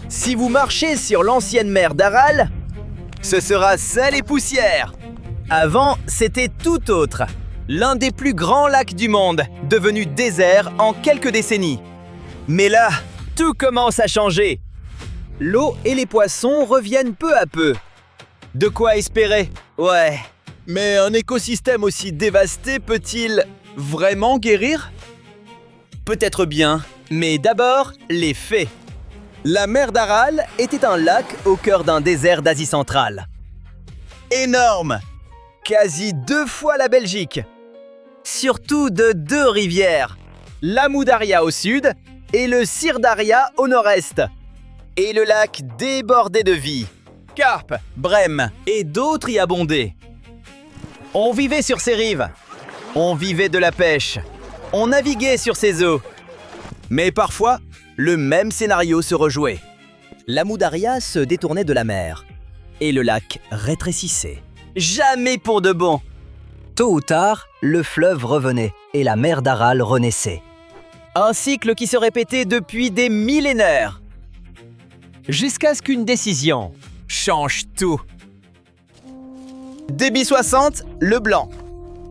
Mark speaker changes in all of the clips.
Speaker 1: Si vous marchez sur l'ancienne mer d'Aral, ce sera sel et poussière. Avant, c'était tout autre. L'un des plus grands lacs du monde, devenu désert en quelques décennies. Mais là, tout commence à changer. L'eau et les poissons reviennent peu à peu. De quoi espérer? Ouais. Mais un écosystème aussi dévasté peut-il vraiment guérir? Peut-être bien, mais d'abord, les faits. La mer d'Aral était un lac au cœur d'un désert d'Asie centrale. Énorme! Quasi 2 fois la Belgique. Surtout de 2 rivières. L'Amou Daria au sud et le Sir Daria au nord-est. Et le lac débordait de vie. Carpes, brèmes et d'autres y abondaient. On vivait sur ces rives. On vivait de la pêche. On naviguait sur ces eaux. Mais parfois, le même scénario se rejouait. L'Amou Daria se détournait de la mer. Et le lac rétrécissait. Jamais pour de bon. Tôt ou tard, le fleuve revenait et la mer d'Aral renaissait. Un cycle qui se répétait depuis des millénaires. Jusqu'à ce qu'une décision change tout. Débit 60, le blanc.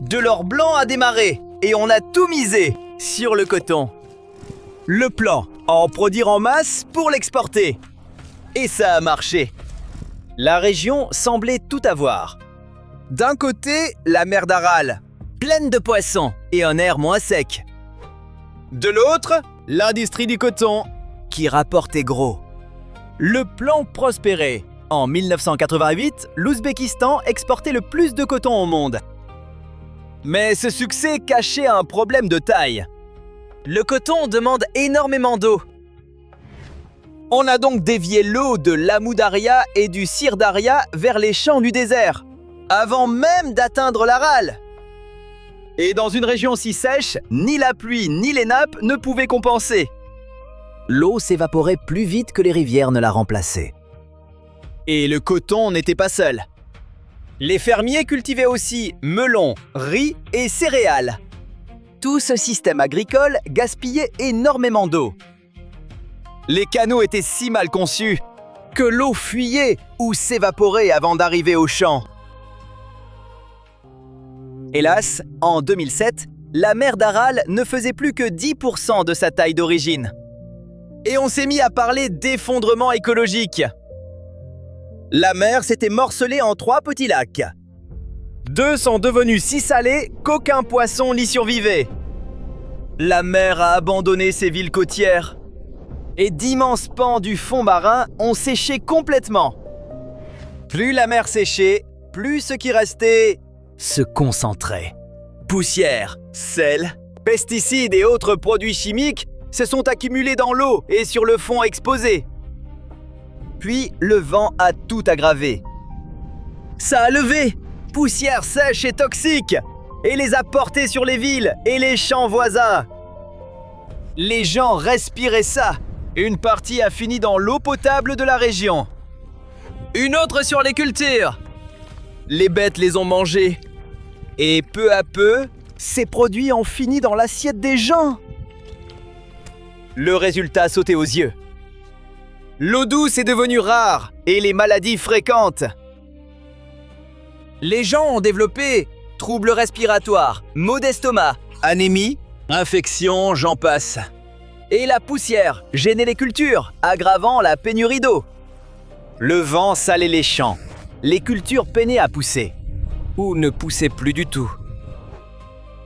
Speaker 1: De l'or blanc a démarré et on a tout misé sur le coton. Le plan, en produire en masse pour l'exporter. Et ça a marché. La région semblait tout avoir. D'un côté, la mer d'Aral, pleine de poissons et un air moins sec. De l'autre, l'industrie du coton, qui rapportait gros. Le plan prospérait. En 1988, l'Ouzbékistan exportait le plus de coton au monde. Mais ce succès cachait un problème de taille. Le coton demande énormément d'eau. On a donc dévié l'eau de l'Amou Daria et du Sir Daria vers les champs du désert, avant même d'atteindre l'Aral. Et dans une région si sèche, ni la pluie ni les nappes ne pouvaient compenser. L'eau s'évaporait plus vite que les rivières ne la remplaçaient. Et le coton n'était pas seul. Les fermiers cultivaient aussi melons, riz et céréales. Tout ce système agricole gaspillait énormément d'eau. Les canaux étaient si mal conçus que l'eau fuyait ou s'évaporait avant d'arriver aux champs. Hélas, en 2007, la mer d'Aral ne faisait plus que 10% de sa taille d'origine. Et on s'est mis à parler d'effondrement écologique. La mer s'était morcelée en 3 petits lacs. 2 sont devenus si salés qu'aucun poisson n'y survivait. La mer a abandonné ses villes côtières. Et d'immenses pans du fond marin ont séché complètement. Plus la mer séchait, plus ce qui restait se concentrait. Poussière, sel, pesticides et autres produits chimiques se sont accumulés dans l'eau et sur le fond exposé. Puis le vent a tout aggravé. Ça a levé, poussière sèche et toxique, et les a portés sur les villes et les champs voisins. Les gens respiraient ça. Une partie a fini dans l'eau potable de la région. Une autre sur les cultures. Les bêtes les ont mangés. Et peu à peu, ces produits ont fini dans l'assiette des gens. Le résultat sautait aux yeux. L'eau douce est devenue rare et les maladies fréquentes. Les gens ont développé troubles respiratoires, maux d'estomac, anémie, infections, j'en passe. Et la poussière gênait les cultures, aggravant la pénurie d'eau. Le vent salait les champs. Les cultures peinaient à pousser. Ou ne poussaient plus du tout.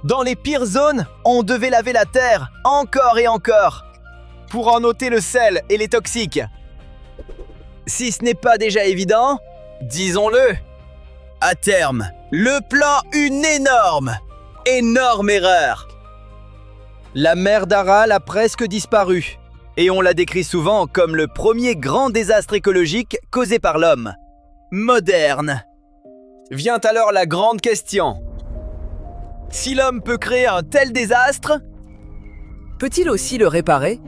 Speaker 1: Dans les pires zones, on devait laver la terre encore et encore pour en ôter le sel et les toxiques. Si ce n'est pas déjà évident, disons-le. À terme, le plan une énorme erreur. La mer d'Aral a presque disparu, et on la décrit souvent comme le premier grand désastre écologique causé par l'homme. Moderne. Vient alors la grande question. Si l'homme peut créer un tel désastre, peut-il aussi le réparer?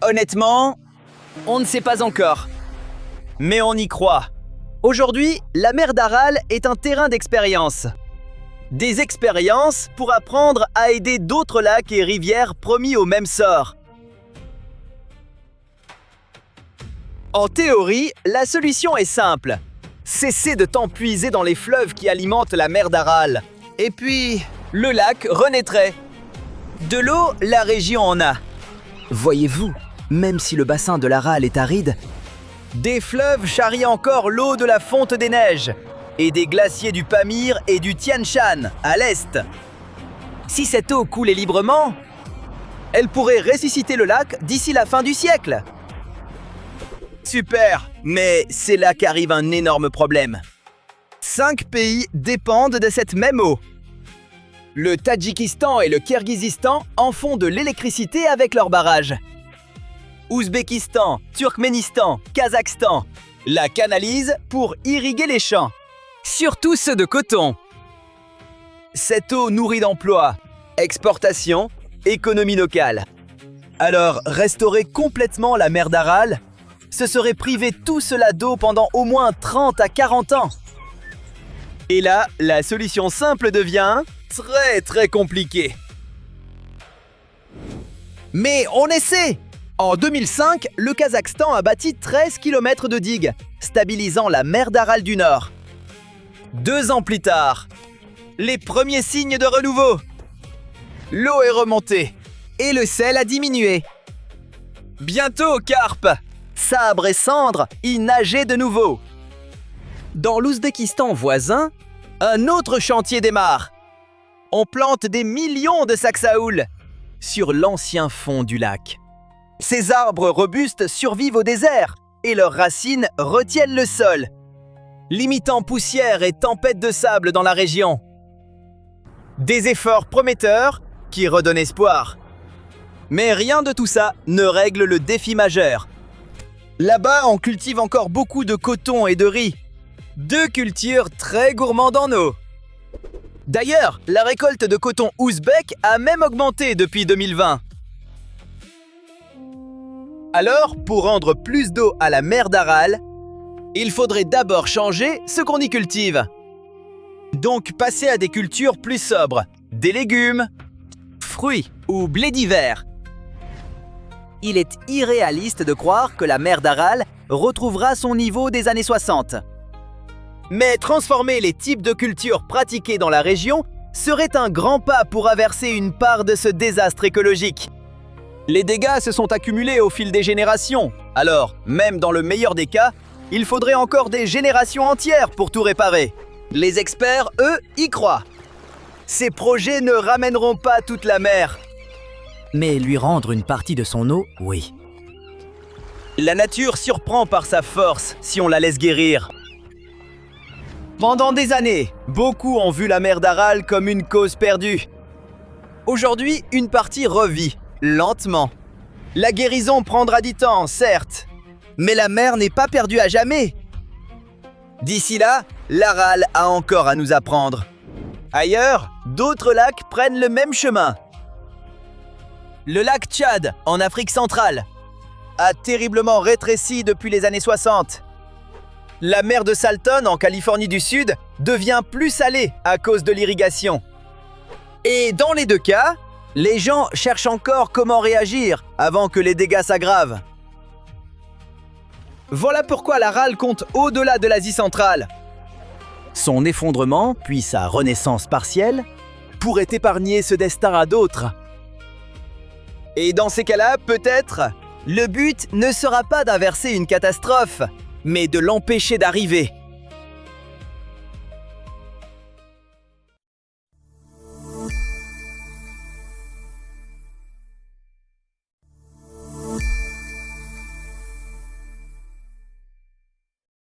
Speaker 1: Honnêtement, on ne sait pas encore. Mais on y croit. Aujourd'hui, la mer d'Aral est un terrain d'expérience. Des expériences pour apprendre à aider d'autres lacs et rivières promis au même sort. En théorie, la solution est simple. Cessez de t'empuiser dans les fleuves qui alimentent la mer d'Aral. Et puis, le lac renaîtrait. De l'eau, la région en a. Voyez-vous, même si le bassin de l'Aral est aride, des fleuves charrient encore l'eau de la fonte des neiges et des glaciers du Pamir et du Tian Shan à l'est. Si cette eau coulait librement, elle pourrait ressusciter le lac d'ici la fin du siècle. Super, mais c'est là qu'arrive un énorme problème. 5 pays dépendent de cette même eau. Le Tadjikistan et le Kirghizistan en font de l'électricité avec leurs barrages. Ouzbékistan, Turkménistan, Kazakhstan la canalisent pour irriguer les champs, surtout ceux de coton. Cette eau nourrit d'emplois, exportation, économie locale. Alors, restaurer complètement la mer d'Aral, ce serait priver tout cela d'eau pendant au moins 30 à 40 ans. Et là, la solution simple devient très compliquée. Mais on essaie! En 2005, le Kazakhstan a bâti 13 km de digues, stabilisant la mer d'Aral du Nord. 2 ans plus tard, les premiers signes de renouveau. L'eau est remontée et le sel a diminué. Bientôt, carpe, sabre et cendres y nageaient de nouveau. Dans l'Ouzbékistan voisin, un autre chantier démarre. On plante des millions de saxaouls sur l'ancien fond du lac. Ces arbres robustes survivent au désert et leurs racines retiennent le sol, limitant poussière et tempêtes de sable dans la région. Des efforts prometteurs qui redonnent espoir. Mais rien de tout ça ne règle le défi majeur. Là-bas, on cultive encore beaucoup de coton et de riz. 2 cultures très gourmandes en eau. D'ailleurs, la récolte de coton ouzbek a même augmenté depuis 2020. Alors, pour rendre plus d'eau à la mer d'Aral, il faudrait d'abord changer ce qu'on y cultive. Donc passer à des cultures plus sobres, des légumes, fruits ou blé d'hiver. Il est irréaliste de croire que la mer d'Aral retrouvera son niveau des années 60. Mais transformer les types de cultures pratiquées dans la région serait un grand pas pour averser une part de ce désastre écologique. Les dégâts se sont accumulés au fil des générations. Alors, même dans le meilleur des cas, il faudrait encore des générations entières pour tout réparer. Les experts, eux, y croient. Ces projets ne ramèneront pas toute la mer. Mais lui rendre une partie de son eau, oui. La nature surprend par sa force si on la laisse guérir. Pendant des années, beaucoup ont vu la mer d'Aral comme une cause perdue. Aujourd'hui, une partie revit. Lentement. La guérison prendra du temps, certes, mais la mer n'est pas perdue à jamais. D'ici là, l'Aral a encore à nous apprendre. Ailleurs, d'autres lacs prennent le même chemin. Le lac Tchad, en Afrique centrale, a terriblement rétréci depuis les années 60. La mer de Salton, en Californie du Sud, devient plus salée à cause de l'irrigation. Et dans les 2 cas, les gens cherchent encore comment réagir avant que les dégâts s'aggravent. Voilà pourquoi l'Aral compte au-delà de l'Asie centrale. Son effondrement, puis sa renaissance partielle, pourrait épargner ce destin à d'autres. Et dans ces cas-là, peut-être, le but ne sera pas d'inverser une catastrophe, mais de l'empêcher d'arriver.